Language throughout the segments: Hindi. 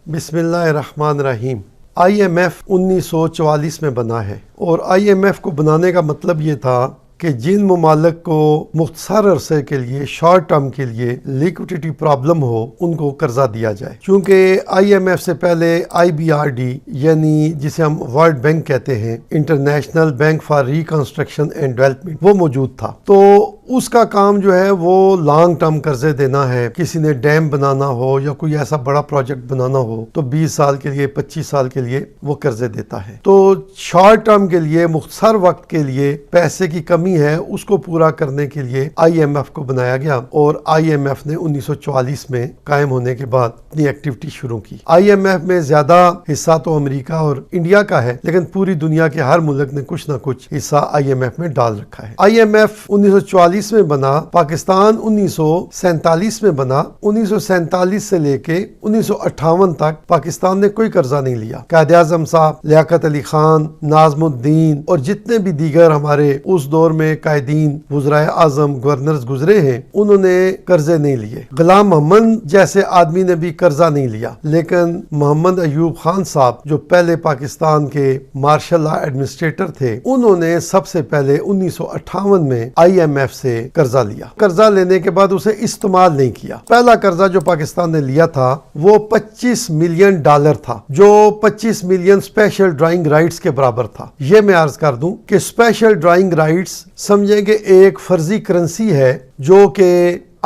बिस्मिल्लाहिर्रहमानिर्रहीम। IMF 1944 में बना है और IMF को बनाने का मतलब ये था कि जिन ममालिक को मुख्तसर अरसे के लिए शॉर्ट टर्म के लिए लिक्विडिटी प्रॉब्लम हो उनको कर्जा दिया जाए। क्योंकि IMF से पहले IBRD यानी जिसे हम वर्ल्ड बैंक कहते हैं, international bank for reconstruction and development, वो मौजूद था। तो उसका काम जो है वो लॉन्ग टर्म कर्जे देना है। किसी ने डैम बनाना हो या कोई ऐसा बड़ा प्रोजेक्ट बनाना हो तो 20 साल के लिए 25 साल के लिए वो कर्जे देता है। तो शॉर्ट टर्म के लिए मुख्तसर वक्त के लिए पैसे की कमी है, उसको पूरा करने के लिए IMF को बनाया गया और IMF ने 1944 में कायम होने के बाद अपनी एक्टिविटी शुरू की। IMF में ज्यादा हिस्सा तो अमेरिका और इंडिया का है, लेकिन पूरी दुनिया के हर मुल्क ने कुछ ना कुछ हिस्सा IMF में डाल रखा है। IMF 1944 में बना, पाकिस्तान 1947 में बना। 1947 से लेके 1958 तक पाकिस्तान ने कोई कर्जा नहीं लिया। कायदे आज़म साहब, लियाकत अली खान, नाज़मुद्दीन और जितने भी दीगर हमारे उस दौर में कायदीन, वज़राए आज़म, गवर्नर्स गुजरे हैं, उन्होंने कर्जे नहीं लिए। गुलाम मोहम्मद जैसे आदमी ने भी कर्जा नहीं लिया, लेकिन मोहम्मद अयूब खान साहब जो पहले पाकिस्तान के मार्शल लॉ एडमिनिस्ट्रेटर थे, उन्होंने सबसे पहले 1958 में IMF से कर्जा लिया। कर्जा लेने के बाद उसे इस्तेमाल नहीं किया। पहला कर्जा जो पाकिस्तान ने लिया था वो $25 मिलियन था, जो 25 मिलियन स्पेशल ड्राइंग राइट्स के बराबर था। ये मैं अर्ज कर दूं कि स्पेशल ड्राइंग राइट्स समझेंगे एक फर्जी करेंसी है जो कि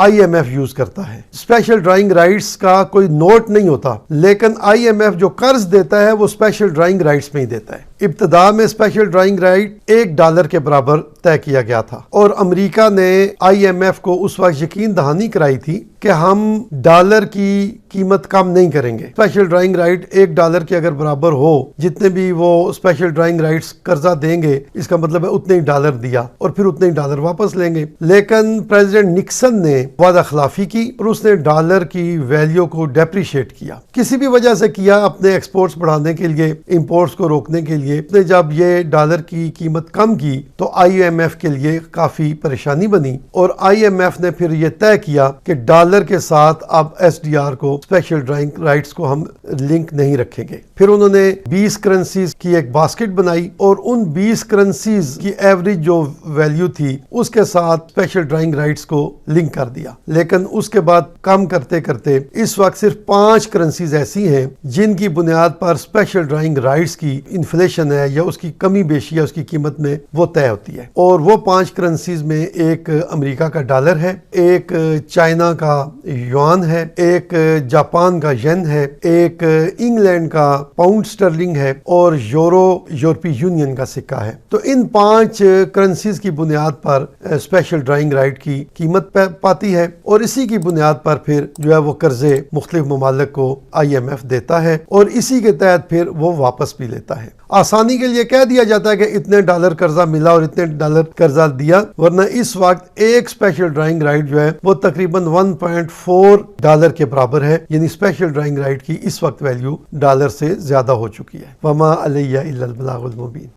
IMF यूज करता है। स्पेशल ड्राइंग राइट्स का कोई नोट नहीं होता, लेकिन IMF जो कर्ज देता है वो स्पेशल ड्राइंग राइट्स में ही देता है। इब्तदा में स्पेशल ड्राइंग राइट $1 के बराबर तय किया गया था और अमेरिका ने IMF को उस वक्त यकीन दहानी कराई थी कि हम डॉलर की कीमत कम नहीं करेंगे। स्पेशल ड्राइंग राइट $1 के अगर बराबर हो, जितने भी वो स्पेशल ड्राइंग राइट्स कर्जा देंगे, इसका मतलब है उतने ही डॉलर दिया और फिर उतने ही डॉलर वापस लेंगे। लेकिन प्रेसिडेंट निक्सन ने वादा खिलाफी की और उसने डॉलर की वैल्यू को डेप्रिशिएट किया। किसी भी वजह से किया, अपने एक्सपोर्ट्स बढ़ाने के लिए, इंपोर्ट्स को रोकने के लिए। इसने जब ये डॉलर की कीमत कम की तो IMF के लिए काफी परेशानी बनी और IMF ने फिर ये तय किया कि डॉलर के साथ अब SDR को, स्पेशल ड्राइंग राइट्स को हम लिंक नहीं रखेंगे। फिर उन्होंने 20 करेंसीज की एक बास्केट बनाई और उन 20 करेंसीज की एवरेज जो वैल्यू थी उसके साथ स्पेशल ड्राइंग राइट्स को लिंक कर दिया। लेकिन उसके बाद कम करते करते इस वक्त सिर्फ 5 करेंसीज ऐसी हैं जिनकी बुनियाद पर स्पेशल ड्राइंग राइट्स की इन्फ्लेशन है या उसकी कमी बेशी है, उसकी कीमत में वो तय होती है। और वो 5 करेंसीज में एक अमेरिका का डॉलर है, एक चाइना का युआन है, एक जापान का येन है, एक इंग्लैंड का पाउंड स्टर्लिंग है और यूरोपीय यूनियन का सिक्का है। तो इन 5 करेंसीज की बुनियाद पर स्पेशल ड्राइंग राइट की कीमत पाती है और इसी की बुनियाद पर फिर जो है वो कर्जे मुख्तलिफ ममालिक को IMF देता है और इसी के तहत फिर वो वापस भी लेता है। आसानी के लिए कह दिया जाता है कि इतने डॉलर कर्जा मिला और इतने डॉलर कर्जा दिया, वरना इस वक्त एक स्पेशल ड्राइंग राइट जो है वो तकरीबन $1.4 के बराबर है। यानी स्पेशल ड्राइंग राइट की इस वक्त वैल्यू डॉलर से ज्यादा हो चुकी है। वमा अलैया इल्लल बलागुल मुबीन।